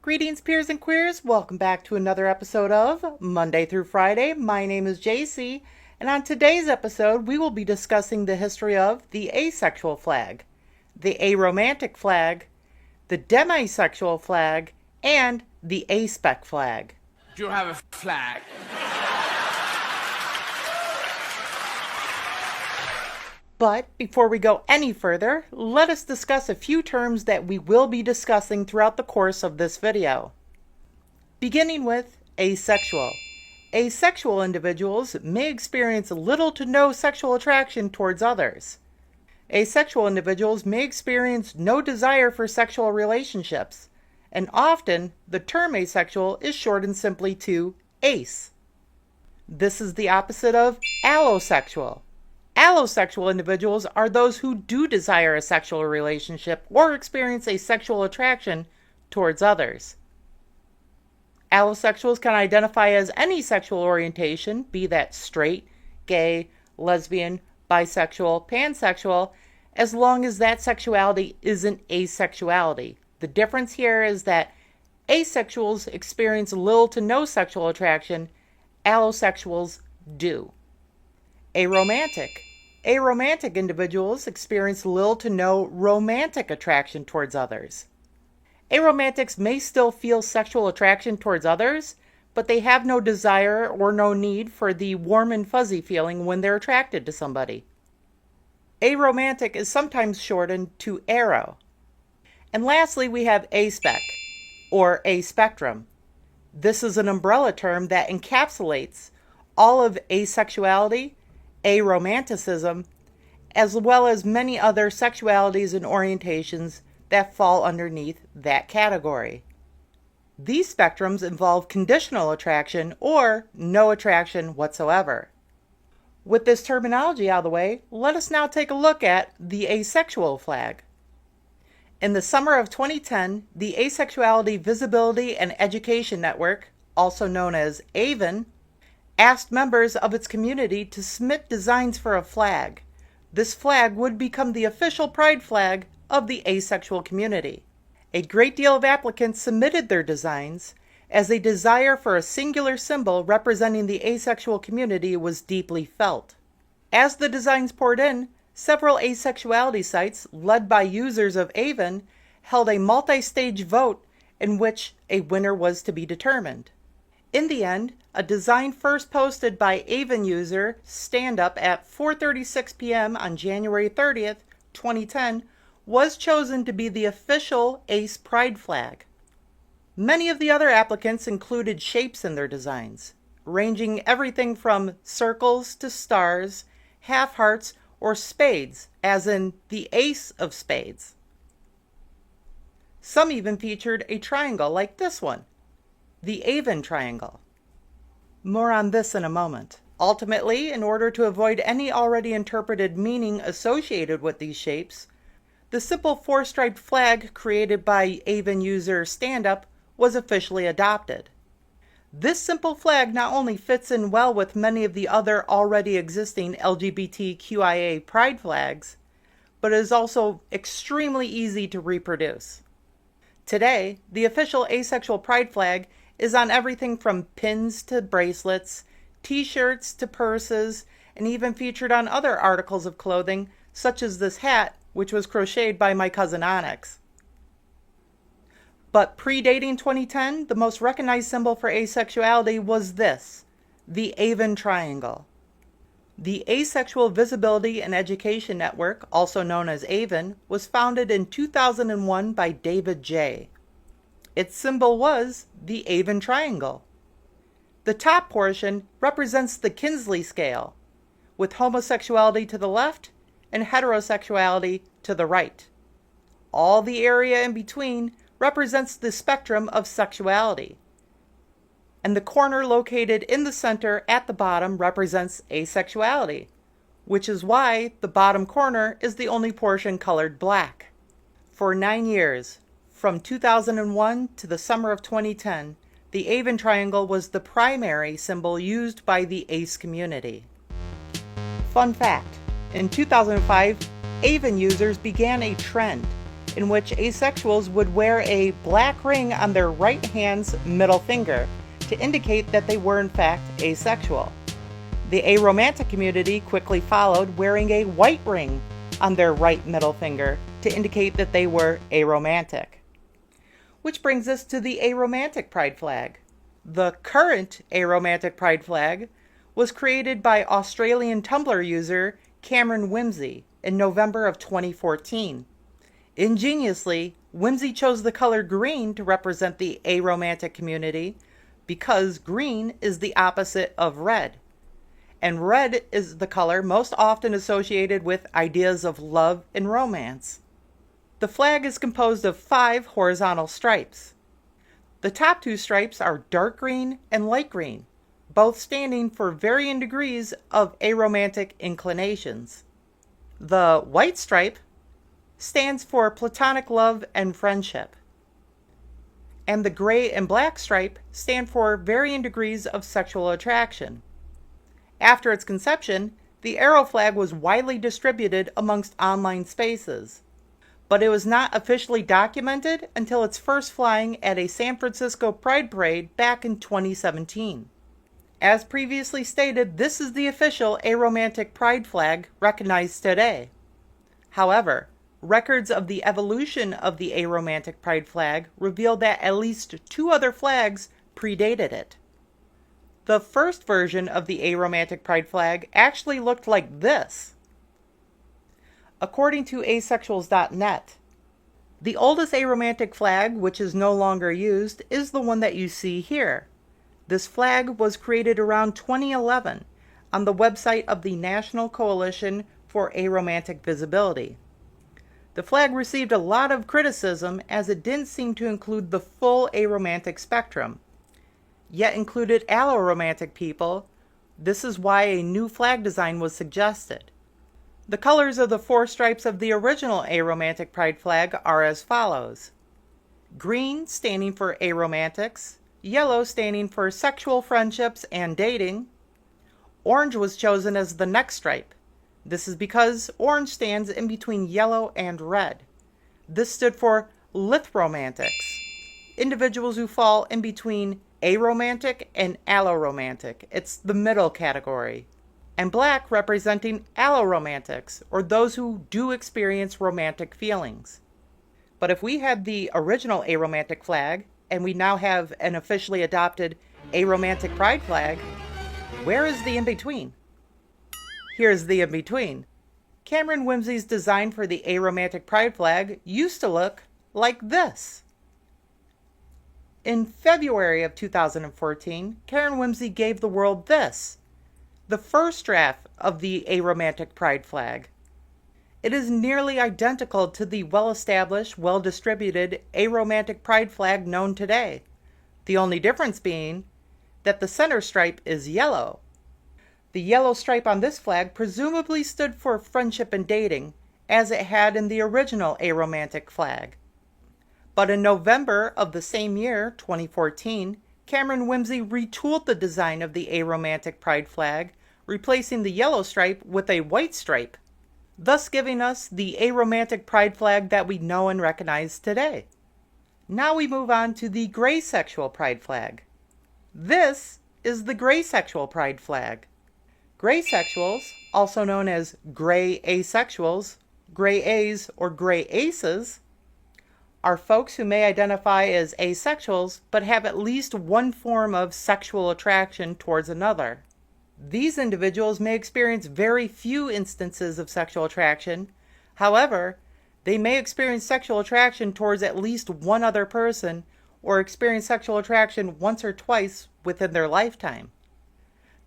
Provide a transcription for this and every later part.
Greetings, peers and queers. Welcome back to another episode of Monday through Friday. My name is Jacee, and on today's episode, we will be discussing the history of the asexual flag, the aromantic flag, the demisexual flag, and the aspec flag. Do you have a flag? But before we go any further, let us discuss a few terms that we will be discussing throughout the course of this video. Beginning with asexual. Asexual individuals may experience little to no sexual attraction towards others. Asexual individuals may experience no desire for sexual relationships, and often the term asexual is shortened simply to ACE. This is the opposite of allosexual. Allosexual individuals are those who do desire a sexual relationship or experience a sexual attraction towards others. Allosexuals can identify as any sexual orientation, be that straight, gay, lesbian, bisexual, pansexual, as long as that sexuality isn't asexuality. The difference here is that asexuals experience little to no sexual attraction, allosexuals do. Aromantic. Aromantic individuals experience little to no romantic attraction towards others. Aromantics may still feel sexual attraction towards others, but they have no desire or no need for the warm and fuzzy feeling when they're attracted to somebody. Aromantic is sometimes shortened to ARO. And lastly, we have aspec, or aspectrum. This is an umbrella term that encapsulates all of asexuality, aromanticism, as well as many other sexualities and orientations that fall underneath that category. These spectrums involve conditional attraction or no attraction whatsoever. With this terminology out of the way, let us now take a look at the asexual flag. In the summer of 2010, the Asexuality Visibility and Education Network, also known as AVEN, asked members of its community to submit designs for a flag. This flag would become the official pride flag of the asexual community. A great deal of applicants submitted their designs, as a desire for a singular symbol representing the asexual community was deeply felt. As the designs poured in, several asexuality sites, led by users of AVEN, held a multi-stage vote in which a winner was to be determined. In the end, a design first posted by AVEN user standup at 4:36 p.m. on January 30th, 2010, was chosen to be the official ACE Pride Flag. Many of the other applicants included shapes in their designs, ranging everything from circles to stars, half hearts, or spades, as in the ace of spades. Some even featured a triangle like this one, the AVEN triangle. More on this in a moment. Ultimately, in order to avoid any already interpreted meaning associated with these shapes, the simple four-striped flag created by AVEN user standup was officially adopted. This simple flag not only fits in well with many of the other already existing LGBTQIA pride flags, but is also extremely easy to reproduce. Today, the official Asexual Pride Flag is on everything from pins to bracelets, t-shirts to purses, and even featured on other articles of clothing, such as this hat, which was crocheted by my cousin Onyx. But predating 2010, the most recognized symbol for asexuality was this, the AVEN triangle. The Asexual Visibility and Education Network, also known as AVEN, was founded in 2001 by David J. Its symbol was the AVEN triangle. The top portion represents the Kinsey scale, with homosexuality to the left and heterosexuality to the right. All the area in between represents the spectrum of sexuality. And the corner located in the center at the bottom represents asexuality, which is why the bottom corner is the only portion colored black. For 9 years, from 2001 to the summer of 2010, the AVEN triangle was the primary symbol used by the ACE community. Fun fact, in 2005, AVEN users began a trend in which asexuals would wear a black ring on their right hand's middle finger to indicate that they were in fact asexual. The aromantic community quickly followed, wearing a white ring on their right middle finger to indicate that they were aromantic. Which brings us to the Aromantic Pride Flag. The current Aromantic Pride Flag was created by Australian Tumblr user Cameron Whimsy in November of 2014. Ingeniously, Whimsy chose the color green to represent the aromantic community because green is the opposite of red. And red is the color most often associated with ideas of love and romance. The flag is composed of 5 horizontal stripes. The top 2 stripes are dark green and light green, both standing for varying degrees of aromantic inclinations. The white stripe stands for platonic love and friendship. And the gray and black stripe stand for varying degrees of sexual attraction. After its conception, the ARO flag was widely distributed amongst online spaces, but it was not officially documented until its first flying at a San Francisco Pride Parade back in 2017. As previously stated, this is the official Aromantic Pride Flag recognized today. However, records of the evolution of the Aromantic Pride Flag revealed that at least 2 other flags predated it. The first version of the Aromantic Pride Flag actually looked like this. According to asexuals.net, the oldest aromantic flag, which is no longer used, is the one that you see here. This flag was created around 2011 on the website of the National Coalition for Aromantic Visibility. The flag received a lot of criticism as it didn't seem to include the full aromantic spectrum, yet included alloromantic people. This is why a new flag design was suggested. The colors of the 4 stripes of the original Aromantic Pride Flag are as follows. Green standing for aromantics, yellow standing for sexual friendships and dating. Orange was chosen as the next stripe. This is because orange stands in between yellow and red. This stood for lithromantics, individuals who fall in between aromantic and alloromantic. It's the middle category. And black representing alloromantics, or those who do experience romantic feelings. But if we had the original aromantic flag, and we now have an officially adopted Aromantic Pride Flag, where is the in-between? Here's the in-between. Cameron Whimsy's design for the Aromantic Pride Flag used to look like this. In February of 2014, Cameron Whimsy gave the world this, the first draft of the Aromantic Pride Flag. It is nearly identical to the well-established, well-distributed Aromantic Pride Flag known today, the only difference being that the center stripe is yellow. The yellow stripe on this flag presumably stood for friendship and dating, as it had in the original Aromantic flag. But in November of the same year, 2014, Cameron Whimsy retooled the design of the Aromantic Pride Flag, replacing the yellow stripe with a white stripe, thus giving us the Aromantic Pride Flag that we know and recognize today. Now we move on to the Graysexual Pride Flag. This is the Graysexual Pride Flag. Graysexuals, also known as gray asexuals, gray A's, or gray aces, are folks who may identify as asexuals but have at least one form of sexual attraction towards another. These individuals may experience very few instances of sexual attraction. However, they may experience sexual attraction towards at least one other person or experience sexual attraction once or twice within their lifetime.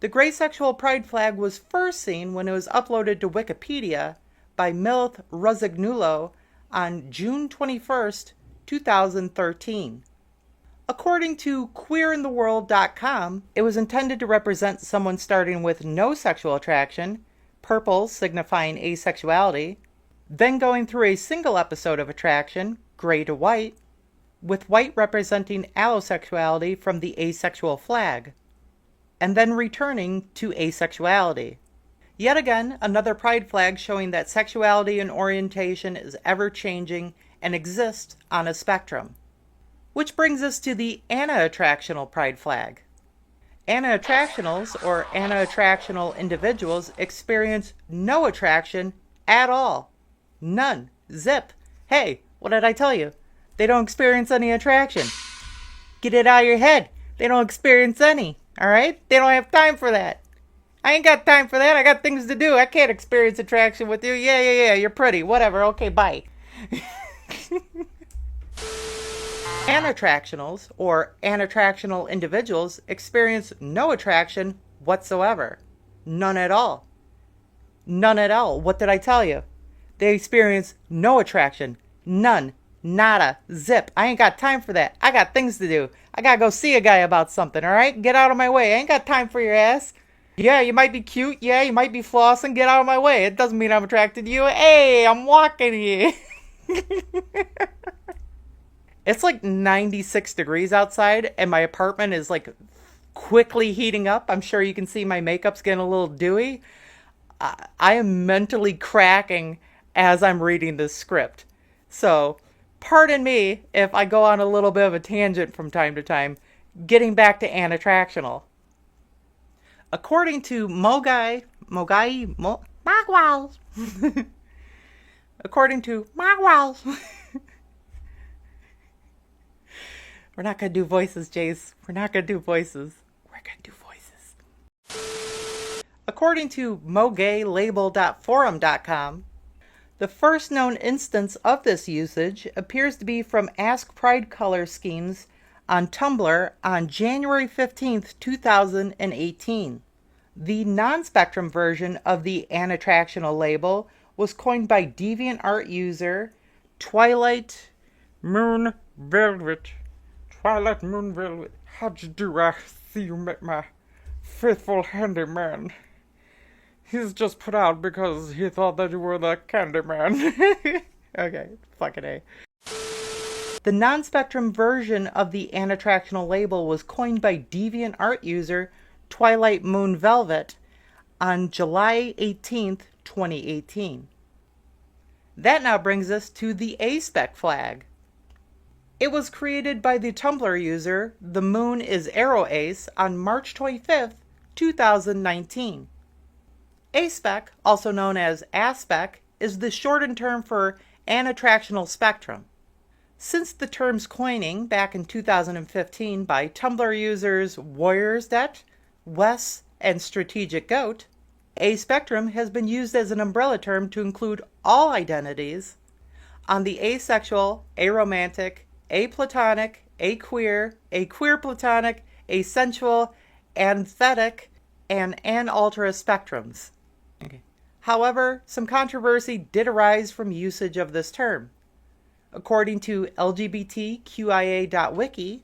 The Graysexual Pride Flag was first seen when it was uploaded to Wikipedia by Milith Rusignuolo on June 21st, 2013. According to queerintheworld.com, it was intended to represent someone starting with no sexual attraction, purple signifying asexuality, then going through a single episode of attraction, gray to white, with white representing allosexuality from the asexual flag, and then returning to asexuality. Yet again, another pride flag showing that sexuality and orientation is ever changing and exist on a spectrum. Which brings us to the Asexual Pride Flag. Asexuals or asexual individuals experience no attraction at all. None. Zip. Hey, what did I tell you? They don't experience any attraction. Get it out of your head. They don't experience any. Alright? They don't have time for that. I ain't got time for that. I got things to do. I can't experience attraction with you. Yeah. You're pretty. Whatever. Okay, bye. Asexuals or asexual individuals experience no attraction whatsoever. None at all. None at all. What did I tell you? They experience no attraction. None. Nada. Zip. I ain't got time for that. I got things to do. I gotta go see a guy about something, alright? Get out of my way. I ain't got time for your ass. Yeah, you might be cute. Yeah, you might be flossing. Get out of my way. It doesn't mean I'm attracted to you. Hey, I'm walking here. It's like 96 degrees outside, and my apartment is like quickly heating up. I'm sure you can see my makeup's getting a little dewy. I am mentally cracking as I'm reading this script. So, pardon me if I go on a little bit of a tangent from time to time, getting back to Asexual. According to Mogwai, according to Mogwai, we're not going to do voices, Jace. We're not going to do voices. We're going to do voices. According to mogaylabel.forum.com, the first known instance of this usage appears to be from Ask Pride color schemes on Tumblr on January 15th, 2018. The non-spectrum version of the Asexual label was coined by DeviantArt user Twilight Moon Velvet. Twilight Moon Velvet, how'd you do? I see you met my faithful handyman. He's just put out because he thought that you were the Candyman. Okay, fucking A. The non-spectrum version of the Asexual label was coined by DeviantArt user Twilight Moon Velvet on July 18th, 2018. That now brings us to the ACE flag. It was created by the Tumblr user The Moon is Arrow Ace on March 25th, 2019. ASPEC, also known as ASPEC, is the shortened term for Asexual Spectrum. Since the term's coining back in 2015 by Tumblr users Warriorsdet, Wes, and Strategic Goat, Aspectrum has been used as an umbrella term to include all identities on the asexual, aromantic, aplatonic, aqueer, aqueer platonic, asensual, anthetic, and analtra spectrums. Okay. However, some controversy did arise from usage of this term. According to LGBTQIA.wiki,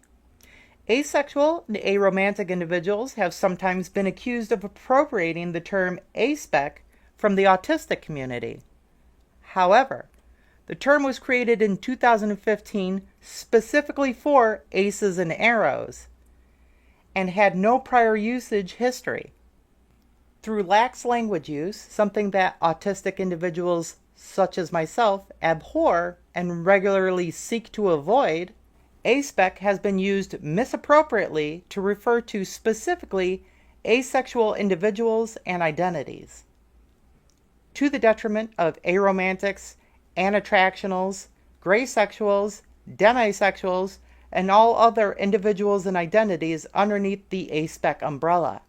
asexual and aromantic individuals have sometimes been accused of appropriating the term aspec from the autistic community. However, the term was created in 2015 specifically for aces and arrows and had no prior usage history. Through lax language use, something that autistic individuals such as myself abhor and regularly seek to avoid, aspec has been used misappropriately to refer to specifically asexual individuals and identities, to the detriment of aromantics, anattractionals, graysexuals, demisexuals, and all other individuals and identities underneath the aspec umbrella.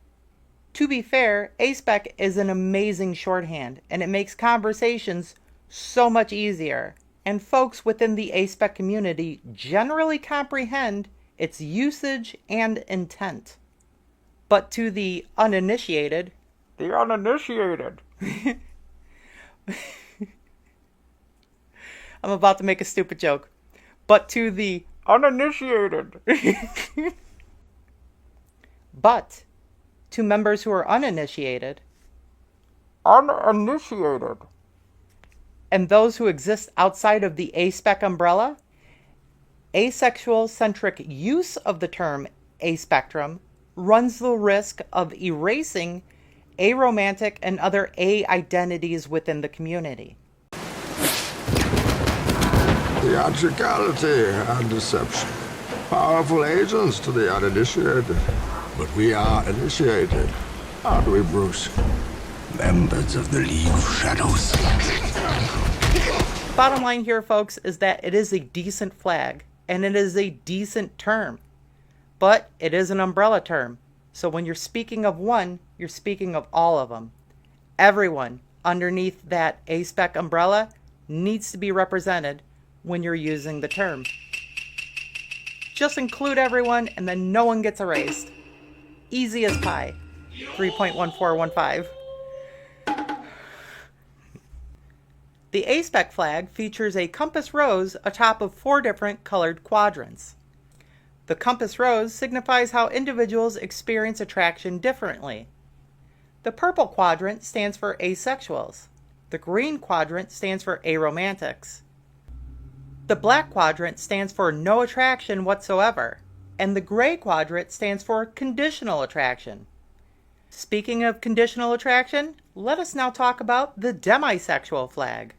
To be fair, aspec is an amazing shorthand, and it makes conversations so much easier, and folks within the aspec community generally comprehend its usage and intent. But to the uninitiated, I'm about to make a stupid joke. But to the uninitiated. But to members who are uninitiated. And those who exist outside of the aspec umbrella, asexual-centric use of the term aspectrum runs the risk of erasing aromantic and other A identities within the community. theatricality and deception. Powerful agents to the uninitiated. But we are initiated, aren't we, Bruce? Members of the League of Shadows. Bottom line here, folks, is that it is a decent flag, and it is a decent term. But it is an umbrella term, so when you're speaking of one, you're speaking of all of them. Everyone underneath that A-spec umbrella needs to be represented when you're using the term. Just include everyone, and then no one gets erased. Easy as pie. 3.1415. The A-spec flag features a compass rose atop of 4 different colored quadrants. The compass rose signifies how individuals experience attraction differently. The purple quadrant stands for asexuals. The green quadrant stands for aromantics. The black quadrant stands for no attraction whatsoever, and the gray quadrant stands for conditional attraction. Speaking of conditional attraction, let us now talk about the demisexual flag.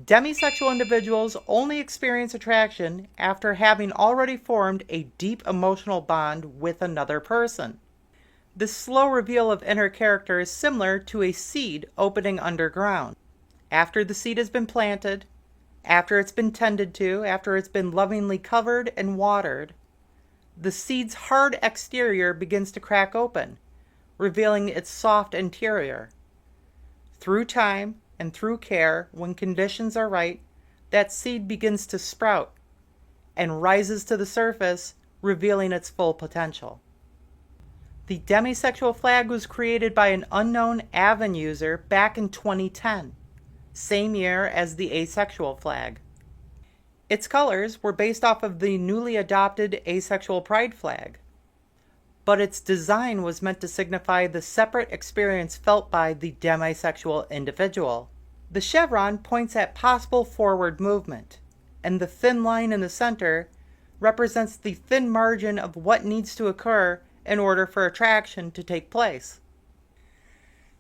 Demisexual individuals only experience attraction after having already formed a deep emotional bond with another person. This slow reveal of inner character is similar to a seed opening underground. After the seed has been planted, after it's been tended to, after it's been lovingly covered and watered, the seed's hard exterior begins to crack open, revealing its soft interior. Through time and through care, when conditions are right, that seed begins to sprout and rises to the surface, revealing its full potential. The demisexual flag was created by an unknown AVEN user back in 2010, same year as the asexual flag. Its colors were based off of the newly adopted Asexual Pride Flag, but its design was meant to signify the separate experience felt by the demisexual individual. The chevron points at possible forward movement, and the thin line in the center represents the thin margin of what needs to occur in order for attraction to take place.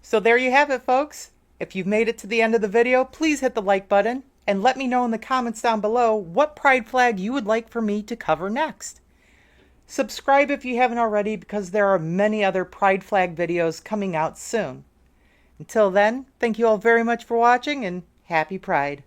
So there you have it, folks. If you've made it to the end of the video, please hit the like button and let me know in the comments down below what pride flag you would like for me to cover next. Subscribe if you haven't already, because there are many other pride flag videos coming out soon. Until then, thank you all very much for watching, and happy Pride.